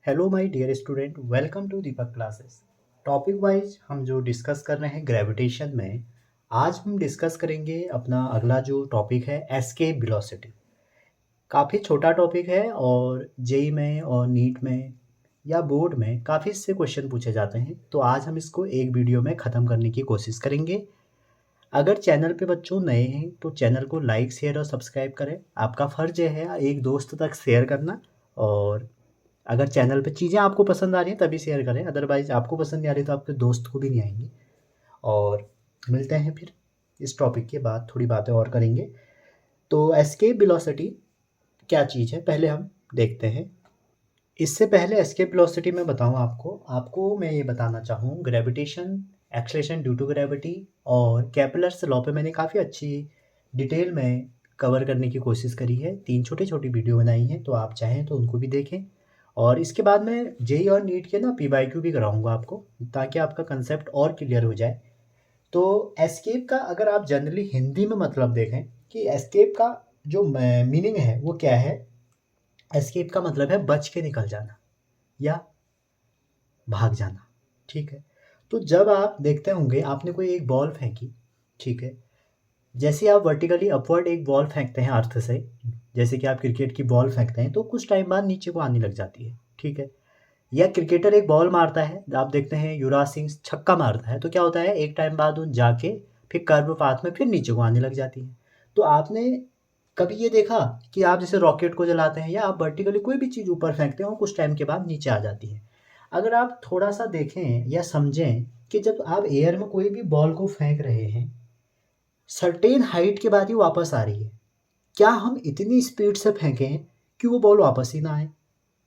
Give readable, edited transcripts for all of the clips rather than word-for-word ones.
Hello my dear student, welcome to Deepak classes. Topic wise हम जो discuss कर रहे हैं ग्रेविटेशन में, आज हम डिस्कस करेंगे अपना अगला जो टॉपिक है एस्केप वेलोसिटी। काफ़ी छोटा टॉपिक है और जेई में और नीट में या बोर्ड में काफ़ी इससे क्वेश्चन पूछे जाते हैं, तो आज हम इसको एक वीडियो में ख़त्म करने की कोशिश करेंगे। अगर चैनल पे बच्चों नए हैं तो चैनल को लाइक शेयर और सब्सक्राइब करें। आपका फ़र्ज है एक दोस्त तक शेयर करना, और अगर चैनल पे चीज़ें आपको पसंद आ रही हैं तभी शेयर करें, अदरवाइज़ आपको पसंद नहीं आ रही तो आपके दोस्त को भी नहीं आएंगी। और मिलते हैं फिर इस टॉपिक के बाद थोड़ी बातें और करेंगे। तो एस्केप वेलोसिटी क्या चीज़ है पहले हम देखते हैं। इससे पहले एस्केप वेलोसिटी मैं बताऊं आपको मैं ये बताना चाहूँ, gravitation, acceleration due to gravity और केपलर्स लॉ पे मैंने काफ़ी अच्छी डिटेल में कवर करने की कोशिश करी है। 3 छोटी-छोटी वीडियो बनाई हैं, तो आप चाहें तो उनको भी देखें। और इसके बाद मैं जेईई और नीट के ना पीवाईक्यू भी कराऊंगा आपको, ताकि आपका कंसेप्ट और क्लियर हो जाए। तो एस्केप का अगर आप जनरली हिंदी में मतलब देखें कि एस्केप का जो मीनिंग है वो क्या है। एस्केप का मतलब है बच के निकल जाना या भाग जाना, ठीक है। तो जब आप देखते होंगे आपने कोई एक बॉल फेंकी, ठीक है, जैसे आप वर्टिकली अपवर्ड एक बॉल फेंकते हैं अर्थ से, जैसे कि आप क्रिकेट की बॉल फेंकते हैं तो कुछ टाइम बाद नीचे को आने लग जाती है, ठीक है। या क्रिकेटर एक बॉल मारता है, आप देखते हैं युवराज सिंह छक्का मारता है तो क्या होता है, एक टाइम बाद वो जाके फिर कर्व पाथ में फिर नीचे को आने लग जाती है। तो आपने कभी ये देखा कि आप जैसे रॉकेट को जलाते हैं या आप वर्टिकली कोई भी चीज़ ऊपर फेंकते हो कुछ टाइम के बाद नीचे आ जाती है। अगर आप थोड़ा सा देखें या समझें कि जब आप एयर में कोई भी बॉल को फेंक रहे हैं, सर्टेन हाइट के बाद ही वापस आ रही है। क्या हम इतनी स्पीड से फेंकें कि वो बॉल वापस ही ना आए,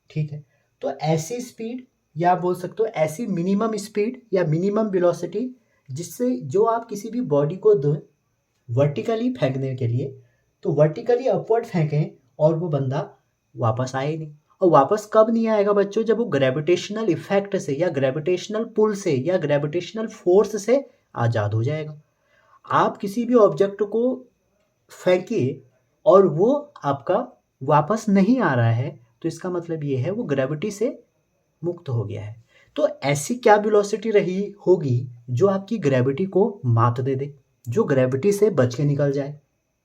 ठीक है। तो ऐसी स्पीड, या आप बोल सकते हो ऐसी मिनिमम स्पीड या मिनिमम वेलोसिटी, जिससे जो आप किसी भी बॉडी को दो वर्टिकली फेंकने के लिए, तो वर्टिकली अपवर्ड फेंकें और वो बंदा वापस आए ही नहीं। और वापस कब नहीं आएगा बच्चों, जब वो ग्रेविटेशनल इफेक्ट से या ग्रेविटेशनल पुल से या ग्रेविटेशनल फोर्स से आज़ाद हो जाएगा। आप किसी भी ऑब्जेक्ट को फेंकिए और वो आपका वापस नहीं आ रहा है, तो इसका मतलब ये है वो ग्रेविटी से मुक्त हो गया है। तो ऐसी क्या वेलोसिटी रही होगी जो आपकी ग्रेविटी को मात दे दे, जो ग्रेविटी से बच के निकल जाए,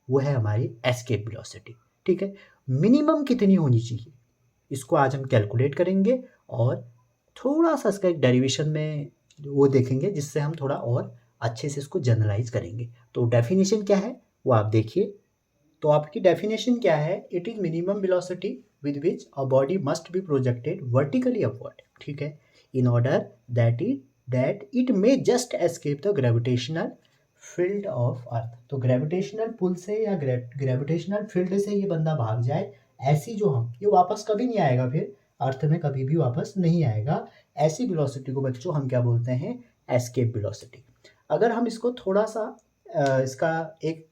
वो है हमारी एस्केप वेलोसिटी, ठीक है। मिनिमम कितनी होनी चाहिए, इसको आज हम कैलकुलेट करेंगे और थोड़ा सा इसका एक डेरिवेशन में वो देखेंगे, जिससे हम थोड़ा और अच्छे से इसको जनरलाइज करेंगे। तो डेफिनेशन क्या है वो आप देखिए। तो आपकी डेफिनेशन क्या है, it is minimum velocity with which a body must be projected vertically upward, ठीक है, in order that it may just escape the gravitational field of earth. तो ग्रेविटेशनल पुल से या ग्रेविटेशनल फील्ड से ये बंदा भाग जाए, ऐसी जो हम ये वापस कभी नहीं आएगा, फिर अर्थ में कभी भी वापस नहीं आएगा। ऐसी वेलोसिटी को बच्चों हम क्या बोलते हैं, एस्केप वेलोसिटी। अगर हम इसको थोड़ा सा इसका एक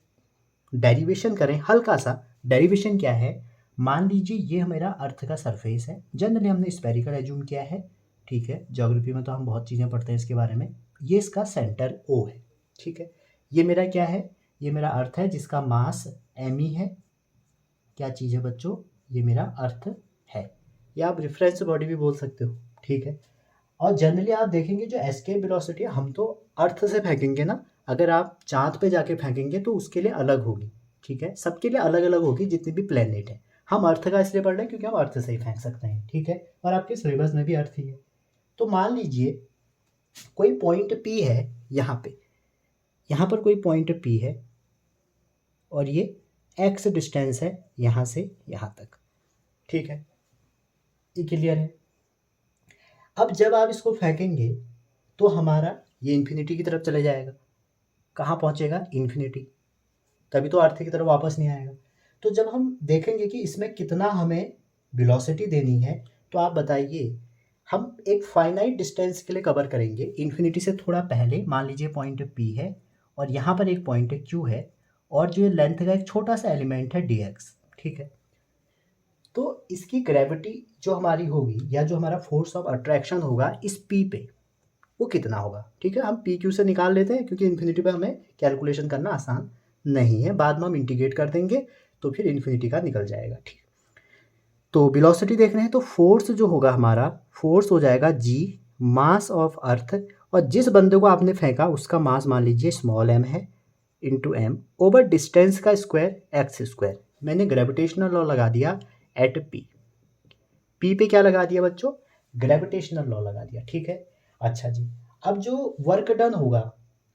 डेरिवेशन करें, हल्का सा डेरिवेशन क्या है, मान लीजिए ये मेरा अर्थ का सरफेस है, जनरली हमने स्फेरिकल एज्यूम किया है, ठीक है। ज्योग्राफी में तो हम बहुत चीज़ें पढ़ते हैं इसके बारे में। ये इसका सेंटर ओ है, ठीक है। ये मेरा क्या है, ये मेरा अर्थ है जिसका मास एम ई है। क्या चीज़ है बच्चों, ये मेरा अर्थ है, या आप रेफरेंस बॉडी भी बोल सकते हो, ठीक है। और जनरली आप देखेंगे जो एस्केप वेलोसिटी है, हम तो अर्थ से फेंकेंगे ना, अगर आप चाँद पे जाके फेंकेंगे तो उसके लिए अलग होगी, ठीक है। सबके लिए अलग अलग होगी जितने भी प्लेनेट हैं। हम अर्थ का इसलिए पढ़ रहे हैं क्योंकि हम अर्थ से ही फेंक सकते हैं, ठीक है। और आपके सिलेबस में भी अर्थ ही है। तो मान लीजिए कोई पॉइंट पी है यहाँ पे, यहाँ पर कोई पॉइंट पी है और ये एक्स डिस्टेंस है यहाँ से यहाँ तक, ठीक है। ये क्लियर है। अब जब आप इसको फेंकेंगे तो हमारा ये इन्फिनिटी की तरफ चले जाएगा। कहाँ पहुँचेगा, इन्फिनिटी, तभी तो अर्थ की तरफ वापस नहीं आएगा। तो जब हम देखेंगे कि इसमें कितना हमें वेलोसिटी देनी है, तो आप बताइए, हम एक फाइनाइट डिस्टेंस के लिए कवर करेंगे इन्फिनिटी से थोड़ा पहले। मान लीजिए पॉइंट पी है और यहाँ पर एक पॉइंट क्यू है और जो लेंथ का एक छोटा सा एलिमेंट है डी एक्स, ठीक है। तो इसकी ग्रेविटी जो हमारी होगी या जो हमारा फोर्स ऑफ अट्रैक्शन होगा इस पी पे, वो कितना होगा, ठीक है। हम पी क्यू से निकाल लेते हैं क्योंकि इन्फिनिटी पे हमें कैलकुलेशन करना आसान नहीं है, बाद में हम इंटीग्रेट कर देंगे तो फिर इन्फिनिटी का निकल जाएगा, ठीक। तो वेलोसिटी देख रहे हैं तो फोर्स जो होगा हमारा, फोर्स हो जाएगा जी मास ऑफ अर्थ, और जिस बंदे को आपने फेंका उसका मास मान लीजिए स्मॉल m है इंटू एम ओवर डिस्टेंस का स्क्वायर एक्स स्क्वायर। मैंने ग्रेविटेशनल लॉ लगा दिया एट पी। पी पे क्या लगा दिया बच्चों? ग्रेविटेशनल लॉ लगा दिया, ठीक है। अच्छा जी, अब जो वर्क डन होगा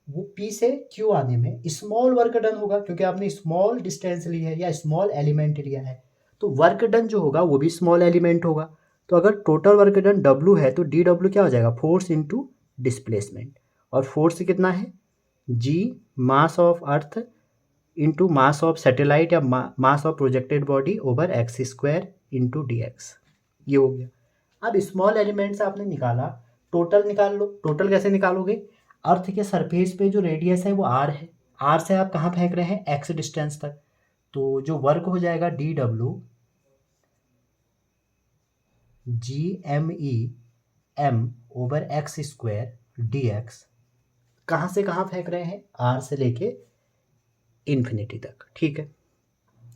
वो पी से क्यू आने में स्मॉल वर्क डन होगा, क्योंकि आपने स्मॉल डिस्टेंस ली है या स्मॉल एलिमेंट लिया है, तो वर्क डन जो होगा वो भी स्मॉल एलिमेंट होगा। तो अगर टोटल वर्क डन डब्ल्यू है तो डी डब्ल्यू क्या हो जाएगा? Force into displacement. और फोर्स कितना है? G mass of earth into mass of satellite या mass of projected body over x square into d x. ये हो गया। अब स्मॉल एलिमेंट्स आपने निकाला, टोटल निकाल लो। टोटल कैसे निकालोगे? अर्थ के सरफेस पे जो रेडियस है वो आर है, आर से आप कहाँ फेंक रहे हैं? एक्स डिस्टेंस तक। तो जो वर्क हो जाएगा d W G M E m over x square d x, कहाँ से कहाँ फेंक रहे हैं? आर से लेके इन्फिनिटी तक, ठीक है।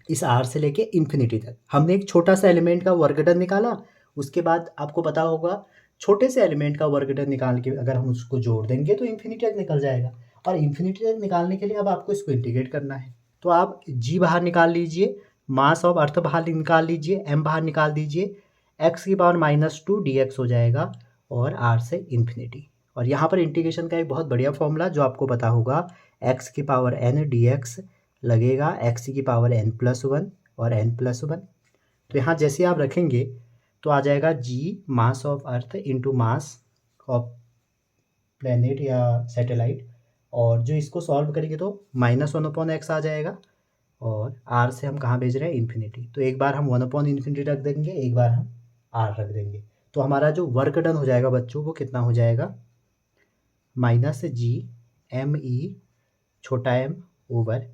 इस आर से लेके इन्फिनिटी तक हमने एक छोटा सा एलिमेंट का वर्क डन निकाला। उसके बाद आपको पता होगा छोटे से एलिमेंट का वर्क डन निकाल के अगर हम उसको जोड़ देंगे तो इन्फिनिटी तक निकल जाएगा। और इन्फिनिटी तक निकालने के लिए अब आपको इसको इंटीग्रेट करना है। तो आप जी बाहर निकाल लीजिए, मास ऑफ अर्थ बाहर निकाल लीजिए, एम बाहर निकाल दीजिए, एक्स की पावर -2 डी एक्स हो जाएगा और आर से इन्फिनिटी। और यहाँ पर इंटीग्रेशन का एक बहुत बढ़िया फॉर्मूला जो आपको पता होगा, एक्स की पावर एन डी एक्स लगेगा एक्स की पावर n+1 और n+1। तो यहाँ जैसे आप रखेंगे तो आ जाएगा G mass of earth into mass of planet या सैटेलाइट, और जो इसको सॉल्व करेंगे तो -1/x आ जाएगा। और आर से हम कहाँ भेज रहे हैं? इन्फिनिटी। तो एक बार हम 1/∞ रख देंगे, एक बार हम आर रख देंगे। तो हमारा जो वर्क डन हो जाएगा बच्चों वो कितना हो जाएगा? -GME छोटा m ओवर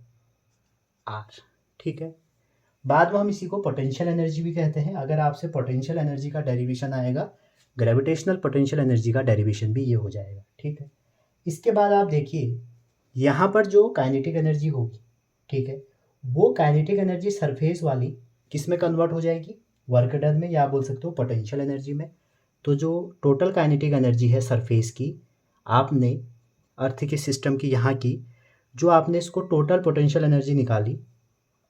आर, ठीक है। बाद में हम इसी को पोटेंशियल एनर्जी भी कहते हैं। अगर आपसे पोटेंशियल एनर्जी का डेरिवेशन आएगा, ग्रेविटेशनल पोटेंशियल एनर्जी का डेरिवेशन भी ये हो जाएगा, ठीक है। इसके बाद आप देखिए यहाँ पर जो काइनेटिक एनर्जी होगी, ठीक है, वो काइनेटिक एनर्जी सरफेस वाली किस में कन्वर्ट हो जाएगी? वर्क डन में, या आप बोल सकते हो पोटेंशियल एनर्जी में। तो जो टोटल काइनेटिक एनर्जी है सरफेस की, आपने अर्थ के सिस्टम की यहाँ की जो आपने इसको टोटल पोटेंशियल एनर्जी निकाली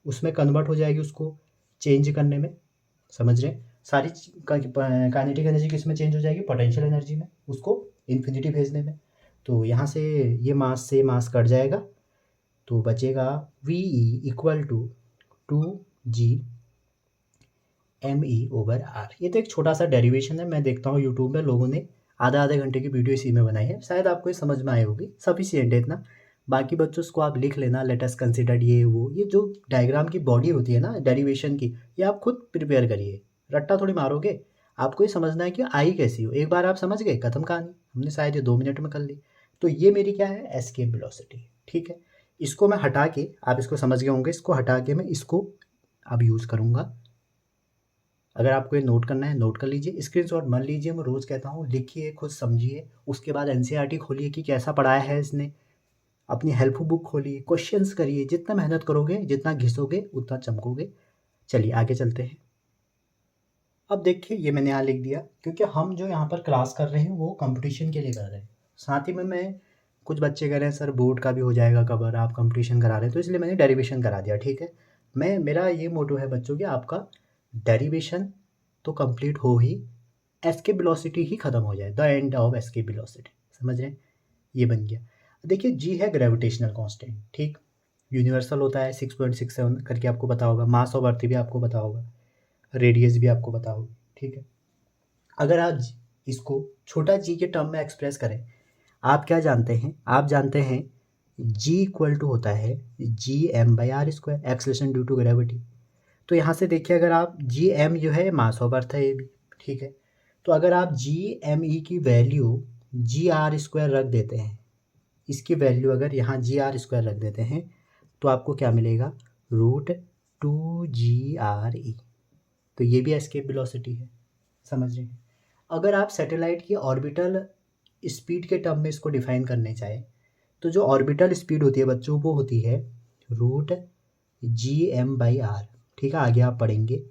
उसमें कन्वर्ट हो जाएगी उसको चेंज करने में, समझ रहे हैं? सारी काइनेटिक एनर्जी किस में चेंज हो जाएगी? पोटेंशियल एनर्जी में, उसको इन्फिनिटी भेजने में। तो यहाँ से ये मास से मास कट जाएगा तो बचेगा V E equal to 2GME over R. ये तो एक छोटा सा डेरिवेशन है, मैं देखता हूँ यूट्यूब में लोगों ने आधे घंटे की वीडियो इसी में बनाई है, शायद आपको ये समझ में आई होगी, सफिशिएंट है इतना। बाकी बच्चों उसको आप लिख लेना, लेट अस कंसिडर ये वो, ये जो डायग्राम की बॉडी होती है ना डेरिवेशन की, ये आप खुद प्रिपेयर करिए, रट्टा थोड़ी मारोगे। आपको ये समझना है कि आई कैसी हो, एक बार आप समझ गए खत्म कहानी। हमने शायद ये 2 मिनट में कर ली। तो ये मेरी क्या है? एस्केप वेलोसिटी, ठीक है। इसको मैं हटा के, आप इसको समझ गए होंगे, इसको हटा के मैं इसको अब यूज़ करूँगा। अगर आपको ये नोट करना है नोट कर लीजिए, स्क्रीनशॉट मत लीजिए, मैं रोज़ कहता हूँ लिखिए, खुद समझिए, उसके बाद एनसीईआरटी खोलिए कि कैसा पढ़ाया है इसने, अपनी हेल्प बुक खोलिए, क्वेश्चंस करिए, जितना मेहनत करोगे, जितना घिसोगे उतना चमकोगे। चलिए आगे चलते हैं। अब देखिए ये मैंने यहाँ लिख दिया, क्योंकि हम जो यहाँ पर क्लास कर रहे हैं वो कंपटीशन के लिए कर रहे हैं। साथ ही में मैं कुछ बच्चे कह रहे हैं सर बोर्ड का भी हो जाएगा कवर, आप कंपटीशन करा रहे हैं, तो इसलिए मैंने डेरिवेशन करा दिया, ठीक है। मेरा ये मोटो है बच्चों कि आपका डेरिवेशन तो कंप्लीट हो ही, एस्केप वेलोसिटी ही ख़त्म हो जाए, the end of escape velocity, समझ रहे हैं? ये बन गया। देखिए जी है ग्रेविटेशनल कांस्टेंट, ठीक, यूनिवर्सल होता है 6.67 करके आपको पता होगा, मास ऑफ अर्थ भी आपको पता होगा, रेडियस भी आपको पता होगी, ठीक है। अगर आप इसको छोटा जी के टर्म में एक्सप्रेस करें, आप क्या जानते हैं? आप जानते हैं जी इक्वल टू होता है GM/r², acceleration due to gravity. तो यहाँ से देखिए, अगर आप GM जो है मास ऑफ अर्थ है ये भी, ठीक है। तो अगर आप GME की वैल्यू GR² रख देते हैं, इसकी वैल्यू अगर यहाँ GR² रख देते हैं तो आपको क्या मिलेगा? √2GRE। तो ये भी एस्केप वेलोसिटी है, समझ रहे हैं? अगर आप सैटेलाइट की ऑर्बिटल स्पीड के टर्म में इसको डिफाइन करने चाहें तो जो ऑर्बिटल स्पीड होती है बच्चों वो होती है √GM/r, ठीक है, आगे आप पढ़ेंगे।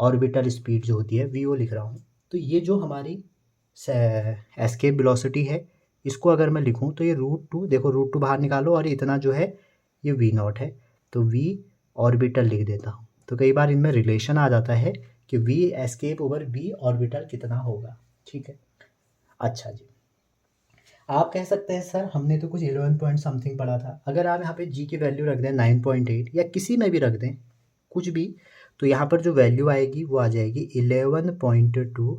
ऑर्बिटल स्पीड जो होती है वी लिख रहा हूँ। तो ये जो हमारी एस्केप वेलोसिटी है, इसको अगर मैं लिखूँ तो ये √2, देखो √2 बाहर निकालो और इतना जो है ये v0 है, तो v ऑर्बिटल लिख देता हूँ। तो कई बार इनमें रिलेशन आ जाता है कि v escape over v orbital कितना होगा। ठीक है, अच्छा जी, आप कह सकते हैं सर हमने तो कुछ 11 पॉइंट समथिंग पढ़ा था, अगर आप यहाँ पे g की वैल्यू रख दें 9.8 या किसी में भी रख दें कुछ भी, तो यहाँ पर जो वैल्यू आएगी वो आ जाएगी 11.2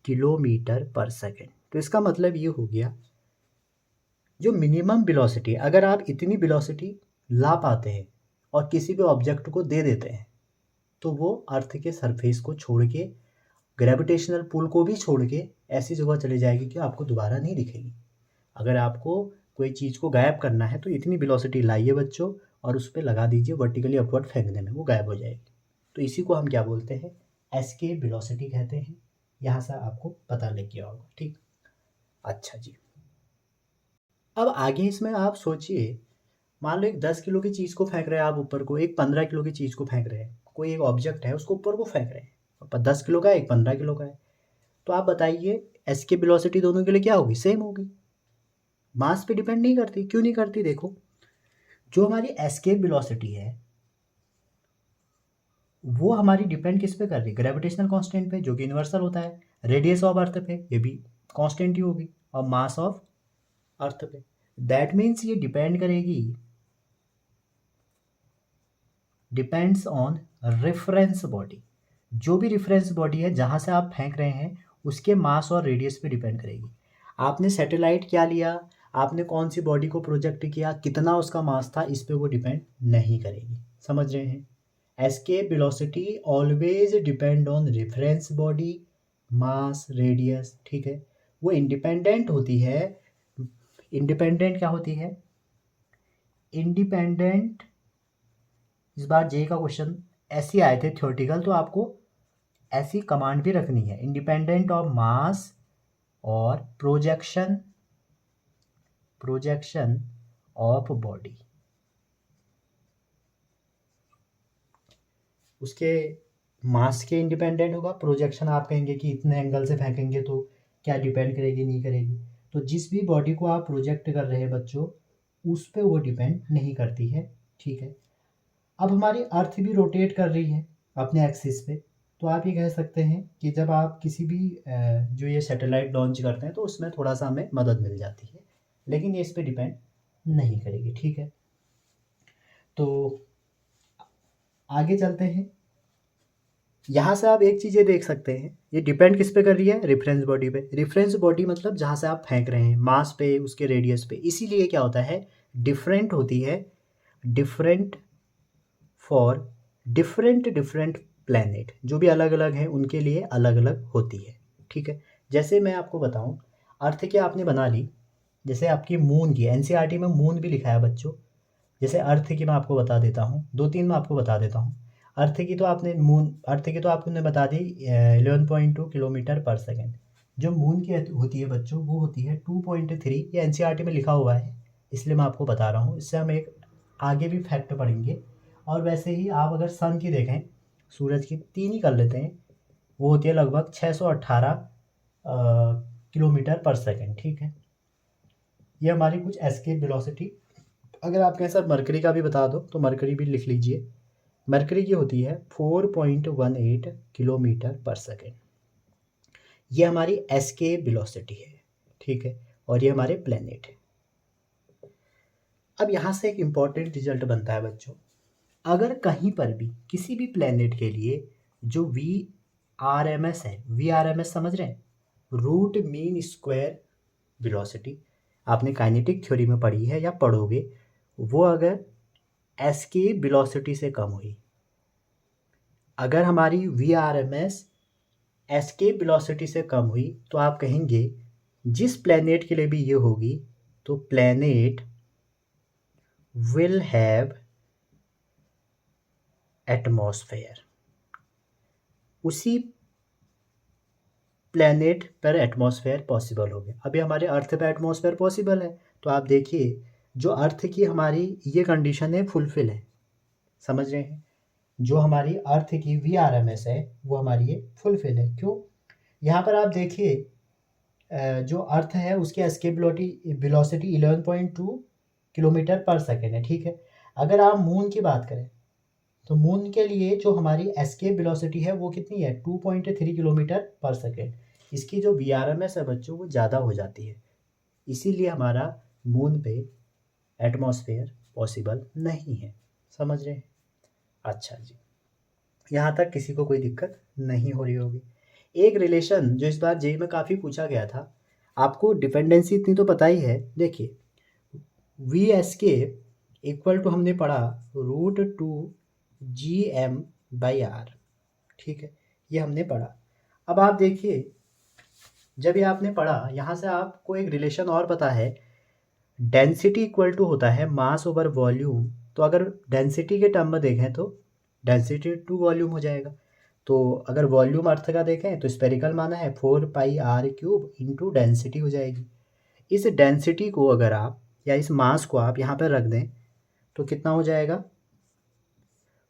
किलोमीटर पर सेकेंड। तो इसका मतलब ये हो गया जो मिनिमम वेलोसिटी, अगर आप इतनी वेलोसिटी ला पाते हैं और किसी भी ऑब्जेक्ट को दे देते हैं, तो वो अर्थ के सरफेस को छोड़ के, ग्रेविटेशनल पुल को भी छोड़ के ऐसी जगह चले जाएगी कि आपको दोबारा नहीं दिखेगी। अगर आपको कोई चीज़ को गायब करना है तो इतनी वेलोसिटी लाइए बच्चों और उस पर लगा दीजिए, वर्टिकली अपवर्ड फेंकने में वो गायब हो जाएगी। तो इसी को हम क्या बोलते हैं, एस्केप वेलोसिटी कहते हैं। यहाँ से आपको पता लग गया होगा। ठीक, अच्छा जी, अब आगे इसमें आप सोचिए, मान लो एक 10 किलो की चीज़ को फेंक रहे हैं आप ऊपर को, एक 15 किलो की चीज़ को फेंक रहे हैं, कोई एक ऑब्जेक्ट है उसको ऊपर को फेंक रहे हैं, 10 किलो का है, एक 15 किलो का है, तो आप बताइए एस्केप वेलोसिटी दोनों के लिए क्या होगी, सेम होगी, मास पे डिपेंड नहीं करती। क्यों नहीं करती, देखो जो हमारी एस्केप वेलोसिटी है वो हमारी डिपेंड किस पे कर रही है, ग्रेविटेशनल कांस्टेंट पे, जो कि यूनिवर्सल होता है, रेडियस ऑफ अर्थ पे, ये भी कांस्टेंट ही होगी, और मास ऑफ अर्थ पे। दैट मीन्स ये डिपेंड करेगी, डिपेंड्स ऑन रेफरेंस बॉडी, जो भी रेफरेंस बॉडी है जहाँ से आप फेंक रहे हैं उसके मास और रेडियस पे डिपेंड करेगी। आपने सैटेलाइट क्या लिया, आपने कौन सी बॉडी को प्रोजेक्ट किया, कितना उसका मास था, इस पे वो डिपेंड नहीं करेगी। समझ रहे हैं, escape velocity always depend on reference body, mass, radius. ठीक है, वो इंडिपेंडेंट होती है। इंडिपेंडेंट क्या होती है, इंडिपेंडेंट, इस बार जे का क्वेश्चन ऐसे आए थे थ्योरेटिकल, तो आपको ऐसी कमांड भी रखनी है, इंडिपेंडेंट ऑफ मास और प्रोजेक्शन ऑफ बॉडी। उसके मास के इंडिपेंडेंट होगा, प्रोजेक्शन आप कहेंगे कि इतने एंगल से फेंकेंगे तो क्या डिपेंड करेगी, नहीं करेगी। तो जिस भी बॉडी को आप प्रोजेक्ट कर रहे हैं बच्चों, उस पर वो डिपेंड नहीं करती है। ठीक है, अब हमारी अर्थ भी रोटेट कर रही है अपने एक्सिस पे, तो आप ये कह सकते हैं कि जब आप किसी भी जो ये सैटेलाइट लॉन्च करते हैं तो उसमें थोड़ा सा हमें मदद मिल जाती है, लेकिन ये इस पर डिपेंड नहीं करेगी। ठीक है, तो आगे चलते हैं। यहाँ से आप एक चीज़ ये देख सकते हैं, ये डिपेंड किस पे कर रही है, रेफरेंस बॉडी पे। रेफरेंस बॉडी मतलब जहाँ से आप फेंक रहे हैं, मास पे, उसके रेडियस पे। इसीलिए क्या होता है, डिफरेंट होती है, डिफरेंट फॉर डिफरेंट प्लैनेट, जो भी अलग अलग हैं उनके लिए अलग अलग होती है। ठीक है, जैसे मैं आपको बताऊं, अर्थ की आपने बना ली, जैसे आपकी मून की, एनसीईआरटी में मून भी लिखा है बच्चों। जैसे अर्थ की मैं आपको बता देता हूँ, 2-3 मैं आपको बता देता हूँ। अर्थ की तो आपने बता दी 11.2 किलोमीटर पर सेकेंड। जो मून की होती है बच्चों, वो होती है 2.3, ये एनसीईआरटी में लिखा हुआ है, इसलिए मैं आपको बता रहा हूँ। इससे हम एक आगे भी फैक्ट पढ़ेंगे। और वैसे ही आप अगर सन की देखें, सूरज की 3 ही कर लेते हैं, वो होती है लगभग 618 किलोमीटर पर सेकेंड। ठीक है, ये हमारी कुछ एस्केप वेलोसिटी। अगर आप कहें सर मरकरी का भी बता दो, तो मरकरी भी लिख लीजिए। मरकरी की होती है 4.18 किलोमीटर पर सेकेंड। ये हमारी एस्केप वेलोसिटी है। ठीक है, और ये हमारे प्लेनेट है। अब यहाँ से एक इम्पॉर्टेंट रिजल्ट बनता है बच्चों, अगर कहीं पर भी किसी भी प्लेनेट के लिए जो VRMS है, VRMS समझ रहे हैं, रूट मीन स्क्वायर वेलोसिटी, आपने काइनेटिक थ्योरी में पढ़ी है या पढ़ोगे, वो अगर एस्केप वेलोसिटी से कम हुई, अगर हमारी VRMS एस्केप वेलोसिटी से कम हुई, तो आप कहेंगे जिस प्लेनेट के लिए भी ये होगी, तो प्लेनेट विल हैव एटमॉस्फेयर, उसी प्लेनेट पर एटमॉस्फेयर पॉसिबल हो गया। अभी हमारे अर्थ पे एटमॉस्फेयर पॉसिबल है, तो आप देखिए जो अर्थ की हमारी ये कंडीशन है फुलफिल है। समझ रहे हैं, जो हमारी अर्थ की VRMS है वो हमारी ये फुलफिल है। क्यों? यहाँ पर आप देखिए जो अर्थ है उसकी एस्केप वेलोसिटी 11.2 किलोमीटर पर सेकेंड है, ठीक है। अगर आप मून की बात करें तो मून के लिए जो हमारी एस्केप वेलोसिटी है वो कितनी है, 2.3 किलोमीटर पर सेकेंड। इसकी जो VRMS है बच्चों वो ज़्यादा हो जाती है, इसीलिए हमारा मून पे एटमॉस्फेयर पॉसिबल नहीं है। समझ रहे हैं? अच्छा जी, यहाँ तक किसी को कोई दिक्कत नहीं हो रही होगी। एक रिलेशन जो इस बार जेई में काफ़ी पूछा गया था, आपको डिपेंडेंसी इतनी तो पता ही है। देखिए VSK इक्वल टू हमने पढ़ा √2 GM/R, ठीक है, ये हमने पढ़ा। अब आप देखिए जब ये आपने पढ़ा यहाँ से आपको एक रिलेशन और पता है, डेंसिटी इक्वल टू होता है मास ओवर वॉल्यूम। तो अगर डेंसिटी के टर्म में देखें तो डेंसिटी टू वॉल्यूम हो जाएगा। तो अगर वॉल्यूम अर्थ का देखें तो स्पेरिकल माना है 4πr³ इंटू डेंसिटी हो जाएगी। इस डेंसिटी को अगर आप या इस मास को आप यहाँ पर रख दें तो कितना हो जाएगा,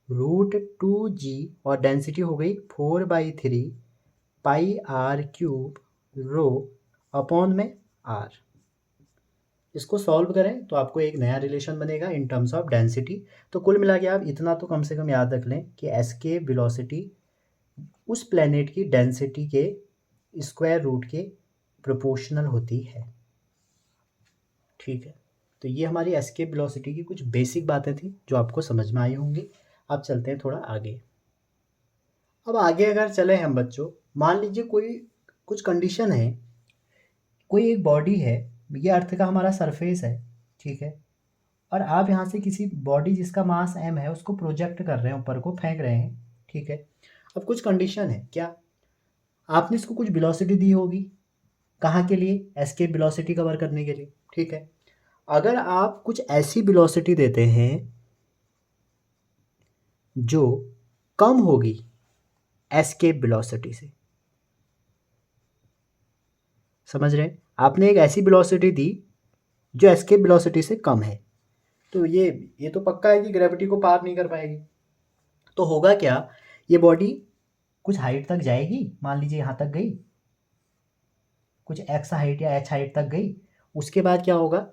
√2g और डेंसिटी हो गई 4/3πr³ रो अपॉन में r। इसको सॉल्व करें तो आपको एक नया रिलेशन बनेगा इन टर्म्स ऑफ डेंसिटी। तो कुल मिला के आप इतना तो कम से कम याद रख लें कि एस्केप वेलोसिटी उस प्लेनेट की डेंसिटी के स्क्वायर रूट के प्रोपोर्शनल होती है, ठीक है। तो ये हमारी एस्केप वेलोसिटी की कुछ बेसिक बातें थी जो आपको समझ में आई होंगी। अब चलते हैं थोड़ा आगे। अब आगे अगर चले हम बच्चों, मान लीजिए कोई कुछ कंडीशन है, कोई एक बॉडी है, ये अर्थ का हमारा सरफेस है, ठीक है, और आप यहाँ से किसी बॉडी जिसका मास m है उसको प्रोजेक्ट कर रहे हैं, ऊपर को फेंक रहे हैं, ठीक है। अब कुछ कंडीशन है, क्या आपने इसको कुछ वेलोसिटी दी होगी, कहाँ के लिए, एस्केप वेलोसिटी कवर करने के लिए, ठीक है। अगर आप कुछ ऐसी वेलोसिटी देते हैं जो कम होगी एस्केप वेलोसिटी से, समझ रहे हैं, आपने एक ऐसी वेलोसिटी दी जो एस्केप वेलोसिटी से कम है, तो ये तो पक्का है कि ग्रेविटी को पार नहीं कर पाएगी। तो होगा क्या, ये बॉडी कुछ हाइट तक जाएगी, मान लीजिए यहाँ तक गई, कुछ x हाइट या h हाइट तक गई। उसके बाद क्या होगा,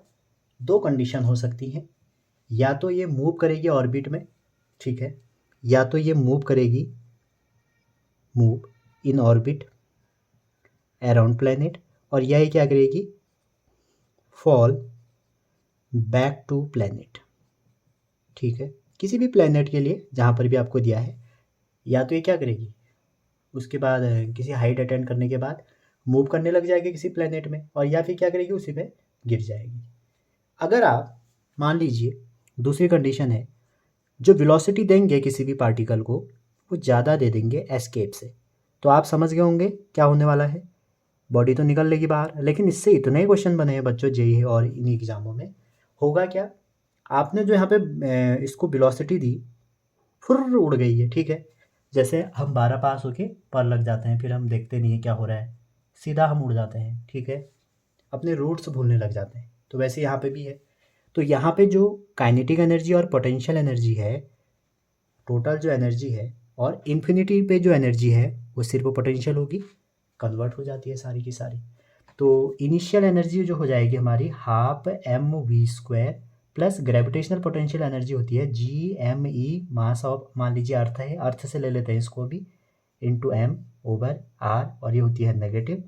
दो कंडीशन हो सकती हैं, या तो ये मूव करेगी ऑर्बिट में, ठीक है, या तो ये मूव करेगी, move in orbit around planet, और यह क्या करेगी, फॉल बैक टू प्लेनेट, ठीक है। किसी भी प्लेनेट के लिए जहाँ पर भी आपको दिया है, या तो ये क्या करेगी, उसके बाद किसी हाइट अटेंड करने के बाद मूव करने लग जाएगी किसी प्लेनेट में, और या फिर क्या करेगी, उसी पे गिर जाएगी। अगर आप मान लीजिए दूसरी कंडीशन है, जो वेलोसिटी देंगे किसी भी पार्टिकल को वो ज़्यादा दे देंगे एस्केप से, तो आप समझ गए होंगे क्या होने वाला है, बॉडी तो निकल लेगी बाहर। लेकिन इससे इतने ही क्वेश्चन बने हैं बच्चों जेईई और इन एग्जामों में। होगा क्या, आपने जो यहाँ पे इसको वेलोसिटी दी, फुर्र उड़ गई है, ठीक है। जैसे हम 12 पास होके पर लग जाते हैं, फिर हम देखते नहीं है क्या हो रहा है, सीधा हम उड़ जाते हैं, ठीक है, अपने रूट्स भूलने लग जाते हैं। तो वैसे यहाँ पे भी है। तो यहाँ पे जो काइनेटिक एनर्जी और पोटेंशियल एनर्जी है, टोटल जो एनर्जी है, और इन्फिनिटी पे जो एनर्जी है वो सिर्फ पोटेंशियल होगी, कन्वर्ट हो जाती है सारी की सारी। तो इनिशियल एनर्जी जो हो जाएगी हमारी 12mv² plus gravitational potential energy होती है GME, मास ऑफ मान लीजिए अर्थ है, अर्थ से ले लेते हैं इसको भी, इंटू m/r, और ये होती है नेगेटिव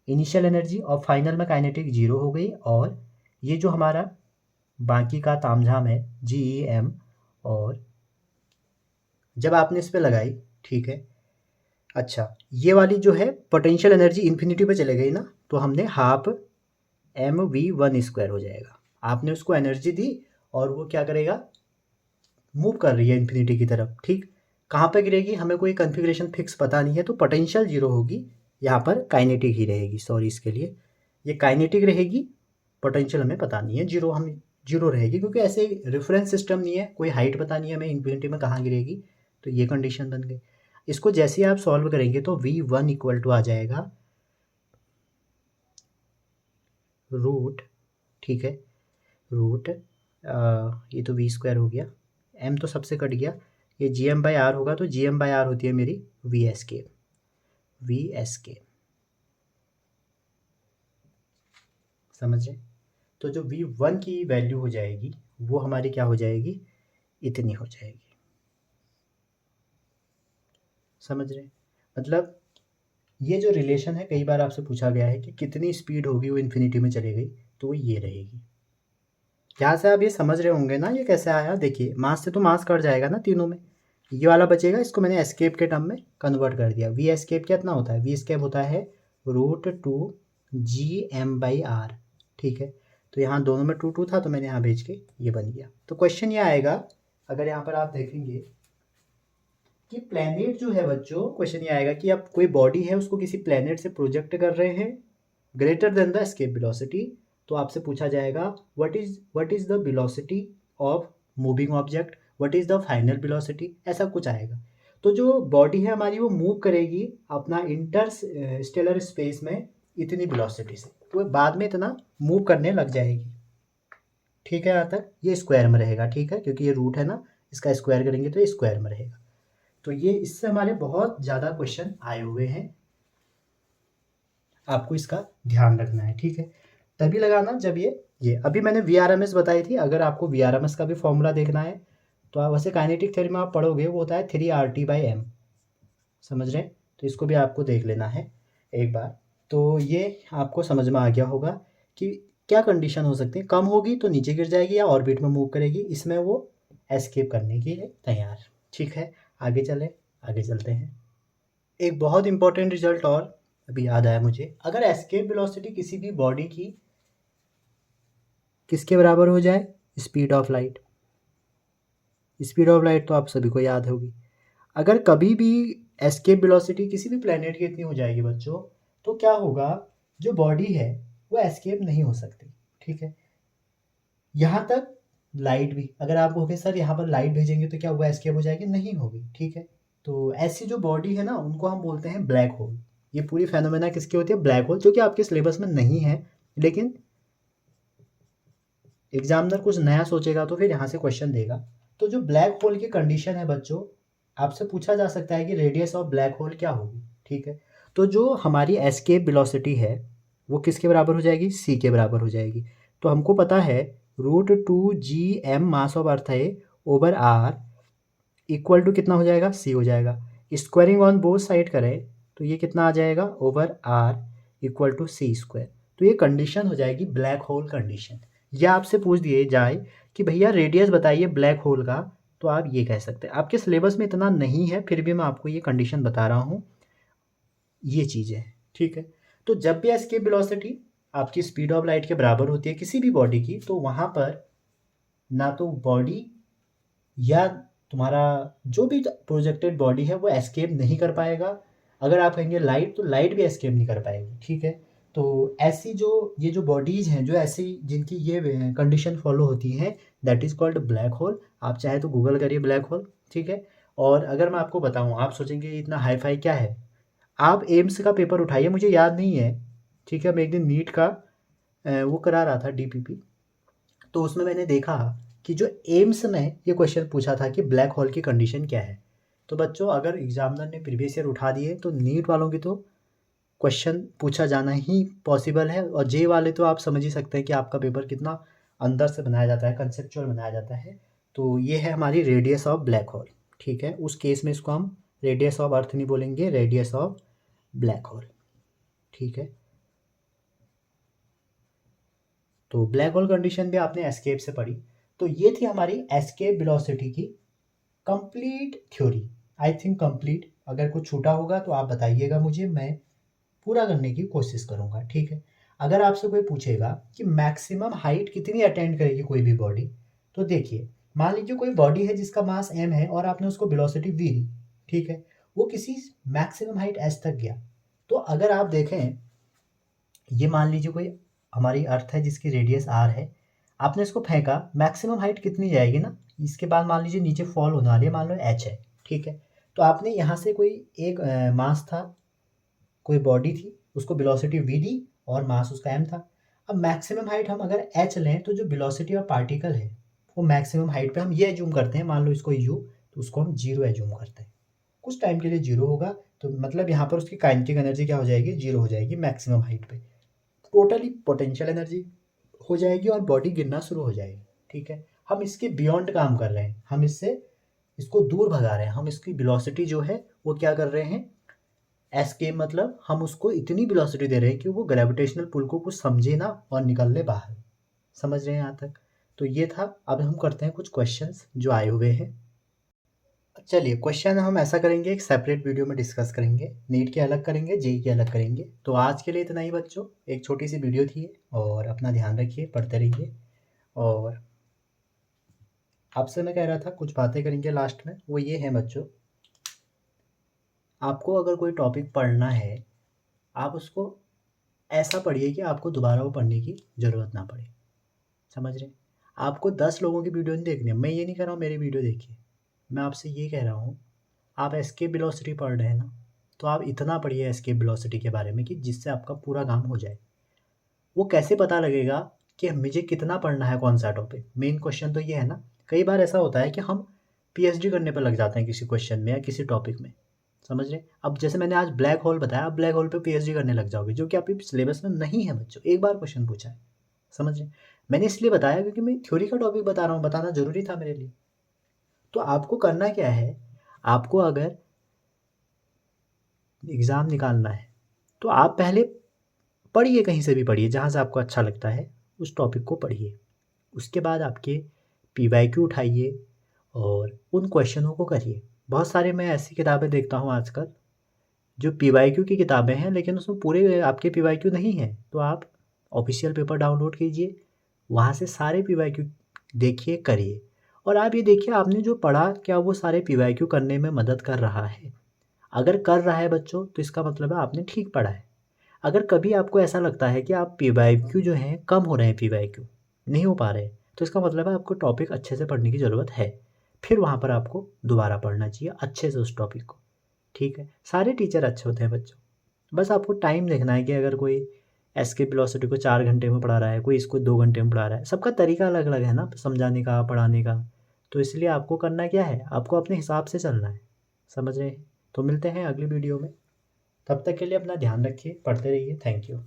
इनिशियल एनर्जी, और फाइनल में काइनेटिक जीरो हो गई। और ये जो हमारा बाकी का तामझाम है GEM, और जब आपने इस पे लगाई, ठीक है, अच्छा ये वाली जो है पोटेंशियल एनर्जी इन्फिनिटी पे चले गई ना, तो हमने 12mv² हो जाएगा। आपने उसको एनर्जी दी और वो क्या करेगा, मूव कर रही है इन्फिनिटी की तरफ, ठीक। कहाँ पे गिरेगी हमें कोई कन्फिग्रेशन फिक्स पता नहीं है, तो पोटेंशियल जीरो होगी, यहाँ पर काइनेटिक ही रहेगी, सॉरी इसके लिए, ये काइनेटिक रहेगी, पोटेंशियल हमें पता नहीं है, जीरो हम जीरो रहेगी, क्योंकि ऐसे रेफरेंस सिस्टम नहीं है, कोई हाइट पता नहीं है हमें इन्फिनिटी में कहाँ गिरेगी। तो ये कंडीशन बन गई। इसको जैसे आप सॉल्व करेंगे तो V1 इक्वल टू आ जाएगा रूट, ठीक है, रूट ये तो V² हो गया, m तो सबसे कट गया, ये जी एम बाई आर होगा, तो जी एम बाई आर होती है मेरी वी एस्केप। वी एस्केप समझ रहे? तो जो V1 की वैल्यू हो जाएगी वो हमारी क्या हो जाएगी, इतनी हो जाएगी। समझ रहे? मतलब ये जो रिलेशन है, कई बार आपसे पूछा गया है कि कितनी स्पीड होगी वो इन्फिनिटी में चली गई, तो वो ये रहेगी। यहाँ से आप ये समझ रहे होंगे ना ये कैसे आया। देखिए मास से तो मास कट जाएगा ना तीनों में, ये वाला बचेगा, इसको मैंने एस्केप के टर्म में कन्वर्ट कर दिया। वी एस्केप कितना होता है, वी एस्केप होता है √2 GM/r। ठीक है, तो यहाँ दोनों में 2 2 था तो मैंने यहाँ भेज के ये बन गया। तो क्वेश्चन ये आएगा, अगर यहाँ पर आप देखेंगे कि प्लैनेट जो है बच्चों, क्वेश्चन ये आएगा कि आप कोई बॉडी है उसको किसी प्लैनेट से प्रोजेक्ट कर रहे हैं greater than the escape velocity, तो आपसे पूछा जाएगा what is the velocity of moving object, what is the final velocity, ऐसा कुछ आएगा। तो जो बॉडी है हमारी वो मूव करेगी अपना इंटर स्टेलर स्पेस में इतनी वेलोसिटी से, तो बाद में इतना मूव करने लग जाएगी। ठीक है, यहाँ तक ये स्क्वायर में रहेगा। ठीक है, क्योंकि ये रूट है ना, इसका स्क्वायर करेंगे तो ये स्क्वायर में रहेगा। तो ये इससे हमारे बहुत ज़्यादा क्वेश्चन आए हुए हैं, आपको इसका ध्यान रखना है। ठीक है, तभी लगाना जब ये अभी मैंने वी आर एम एस बताई थी। अगर आपको वी आर एम एस का भी फॉर्मूला देखना है तो आप वैसे काइनेटिक थ्योरी में आप पढ़ोगे, वो होता है 3RT/m। समझ रहे हैं? तो इसको भी आपको देख लेना है एक बार, तो ये आपको समझ में आ गया होगा कि क्या कंडीशन हो सकती है। कम होगी तो नीचे गिर जाएगी या ऑर्बिट में मूव करेगी, इसमें वो एस्केप करने के लिए तैयार। ठीक है, आगे चलते हैं। एक बहुत इंपॉर्टेंट रिजल्ट और अभी याद आया मुझे, अगर एस्केप वेलोसिटी किसी भी बॉडी की किसके बराबर हो जाए, speed of light. Speed of light तो आप सभी को याद होगी। अगर कभी भी एस्केप वेलोसिटी किसी भी प्लेनेट की इतनी हो जाएगी बच्चों, तो क्या होगा, जो बॉडी है वो एस्केप नहीं हो सकती। ठीक है, यहाँ तक लाइट भी, अगर आप कहोगे सर यहाँ पर लाइट भेजेंगे तो क्या वो एस्केप हो जाएगी, नहीं होगी। ठीक है, तो ऐसी जो बॉडी है ना उनको हम बोलते हैं ब्लैक होल। ये पूरी फेनोमेना किसकी होती है, ब्लैक होल, जो कि आपके सिलेबस में नहीं है, लेकिन एग्जामिनर कुछ नया सोचेगा तो फिर यहाँ से क्वेश्चन देगा। तो जो ब्लैक होल की कंडीशन है बच्चों, आपसे पूछा जा सकता है कि रेडियस ऑफ ब्लैक होल क्या होगी। ठीक है, तो जो हमारी एस्केप वेलोसिटी है वो किसके बराबर हो जाएगी, सी के बराबर हो जाएगी। तो हमको पता है √2 GM मास ऑफ अर्थ है ओवर आर इक्वल टू कितना हो जाएगा, सी हो जाएगा। स्क्वायरिंग ऑन बोथ साइड करें तो ये कितना आ जाएगा, over R equal to C square. तो ये कंडीशन हो जाएगी ब्लैक होल कंडीशन। या आपसे पूछ दिए जाए कि भैया रेडियस बताइए ब्लैक होल का, तो आप ये कह सकते हैं। आपके सिलेबस में इतना नहीं है, फिर भी मैं आपको ये कंडीशन बता रहा हूँ, ये चीज़ें। ठीक है, तो जब भी एस्केप वेलोसिटी आपकी स्पीड ऑफ लाइट के बराबर होती है किसी भी बॉडी की, तो वहाँ पर ना तो बॉडी या तुम्हारा जो भी प्रोजेक्टेड बॉडी है वो एस्केप नहीं कर पाएगा। अगर आप कहेंगे लाइट, तो लाइट भी एस्केप नहीं कर पाएगी। ठीक है, तो ऐसी जो ये जो बॉडीज़ हैं, जो ऐसी जिनकी ये कंडीशन फॉलो होती हैं, that is called black hole. आप चाहे तो गूगल करिए ब्लैक होल। ठीक है, और अगर मैं आपको बताऊँ, आप सोचेंगे इतना हाई फाई क्या है, आप एम्स का पेपर उठाइए, मुझे याद नहीं है। ठीक है, मैं एक दिन नीट का वो करा रहा था DPP, तो उसमें मैंने देखा कि जो एम्स में ये क्वेश्चन पूछा था कि ब्लैक होल की कंडीशन क्या है। तो बच्चों अगर एग्जामिनर ने प्रीवियस ईयर उठा दिए तो नीट वालों की तो क्वेश्चन पूछा जाना ही पॉसिबल है, और जे वाले तो आप समझ ही सकते हैं कि आपका पेपर कितना अंदर से बनाया जाता है, कंसेप्चुअल बनाया जाता है। तो ये है हमारी रेडियस ऑफ ब्लैक होल। ठीक है, उस केस में इसको हम रेडियस ऑफ अर्थ नहीं बोलेंगे, रेडियस ऑफ ब्लैक होल। ठीक है, तो ब्लैक होल कंडीशन भी आपने एस्केप से पढ़ी। तो ये थी हमारी एस्केप वेलोसिटी की complete theory. I think complete, अगर कुछ छूटा होगा तो आप बताइएगा मुझे, मैं पूरा करने की कोशिश करूँगा। ठीक है, अगर आपसे कोई पूछेगा कि मैक्सिमम हाइट कितनी अटेंड करेगी कोई भी बॉडी, तो देखिए मान लीजिए कोई बॉडी है जिसका मास m है और आपने उसको वेलोसिटी v दी। ठीक है, वो किसी मैक्सिमम हाइट s तक गया। तो अगर आप देखें, ये मान लीजिए कोई हमारी अर्थ है जिसकी रेडियस r है, आपने इसको फेंका, मैक्सिमम हाइट कितनी जाएगी ना, इसके बाद मान लीजिए नीचे फॉल होने वाली है, मान लो h है। ठीक है, तो आपने यहाँ से कोई एक मास था, कोई बॉडी थी, उसको वेलोसिटी v दी और मास उसका m था। अब मैक्सिमम हाइट हम अगर h लें तो जो वेलोसिटी ऑफ पार्टिकल है वो मैक्सिमम हाइट पे हम ये एज्यूम करते हैं, मान लो इसको u, तो उसको हम जीरो एज्यूम करते हैं। कुछ टाइम के लिए जीरो होगा तो मतलब यहाँ पर उसकी काइनेटिक एनर्जी क्या हो जाएगी, जीरो हो जाएगी मैक्सिमम हाइट पे। टोटली पोटेंशियल एनर्जी हो जाएगी और बॉडी गिरना शुरू हो जाएगी। ठीक है, हम इसके बियॉन्ड काम कर रहे हैं, हम इसको दूर भगा रहे हैं, हम इसकी वेलोसिटी जो है वो क्या कर रहे हैं, एस्केप, मतलब हम उसको इतनी वेलोसिटी दे रहे हैं कि वो ग्रेविटेशनल पुल को कुछ समझे ना और निकल ले बाहर। समझ रहे हैं यहाँ तक? तो ये था। अब हम करते हैं कुछ क्वेश्चंस जो आए हुए हैं। चलिए, क्वेश्चन हम ऐसा करेंगे, एक सेपरेट वीडियो में डिस्कस करेंगे, नीट के अलग करेंगे, जेई के अलग करेंगे। तो आज के लिए इतना ही बच्चों, एक छोटी सी वीडियो थी और अपना ध्यान रखिए, पढ़ते रहिए। और आपसे मैं कह रहा था कुछ बातें करेंगे लास्ट में, वो ये है बच्चों, आपको अगर कोई टॉपिक पढ़ना है, आप उसको ऐसा पढ़िए कि आपको दोबारा वो पढ़ने की ज़रूरत ना पड़े। समझ रहे? आपको 10 लोगों की वीडियो नहीं देखनी है, मैं ये नहीं कह रहा हूँ मेरी वीडियो देखिए, मैं आपसे ये कह रहा हूँ, आप एस्केप वेलोसिटी पढ़ रहे हैं ना, तो आप इतना पढ़िए एस्केप वेलोसिटी के बारे में कि जिससे आपका पूरा काम हो जाए। वो कैसे पता लगेगा कि मुझे कितना पढ़ना है, कौन सा टॉपिक? मेन क्वेश्चन तो ये है ना। कई बार ऐसा होता है कि हम पीएचडी करने पर लग जाते हैं किसी क्वेश्चन में या किसी टॉपिक में। समझ रहे? अब जैसे मैंने आज ब्लैक होल बताया, आप ब्लैक होल पे पीएचडी करने लग जाओगे, जो कि आपके सिलेबस में नहीं है बच्चों। एक बार क्वेश्चन पूछा है। समझ रहे? मैंने इसलिए बताया क्योंकि मैं थ्योरी का टॉपिक बता रहा हूँ, बताना ज़रूरी था मेरे लिए। तो आपको करना क्या है, आपको अगर एग्ज़ाम निकालना है तो आप पहले पढ़िए, कहीं से भी पढ़िए, जहाँ से आपको अच्छा लगता है उस टॉपिक को पढ़िए। उसके बाद आपके पीवाईक्यू उठाइए और उन क्वेश्चनों को करिए। बहुत सारे मैं ऐसी किताबें देखता हूँ आजकल जो पीवाईक्यू की किताबें हैं, लेकिन उसमें पूरे आपके पीवाईक्यू नहीं हैं। तो आप ऑफिशियल पेपर डाउनलोड कीजिए, वहाँ से सारे पीवाईक्यू देखिए, करिए। और आप ये देखिए, आपने जो पढ़ा क्या वो सारे पीवाईक्यू करने में मदद कर रहा है? अगर कर रहा है बच्चों, तो इसका मतलब है आपने ठीक पढ़ा है। अगर कभी आपको ऐसा लगता है कि आप पीवाईक्यू जो हैं कम हो रहे हैं, पीवाईक्यू नहीं हो पा रहे, तो इसका मतलब है आपको टॉपिक अच्छे से पढ़ने की ज़रूरत है। फिर वहाँ पर आपको दोबारा पढ़ना चाहिए अच्छे से उस टॉपिक को। ठीक है, सारे टीचर अच्छे होते हैं बच्चों, बस आपको टाइम देखना है कि अगर कोई एसके वेलोसिटी को 4 घंटे में पढ़ा रहा है, कोई इसको 2 घंटे में पढ़ा रहा है, सबका तरीका अलग अलग है ना समझाने का, पढ़ाने का। तो इसलिए आपको करना क्या है, आपको अपने हिसाब से चलना है। समझ रहे हैं? तो मिलते हैं अगली वीडियो में, तब तक के लिए अपना ध्यान रखिए, पढ़ते रहिए। Thank you.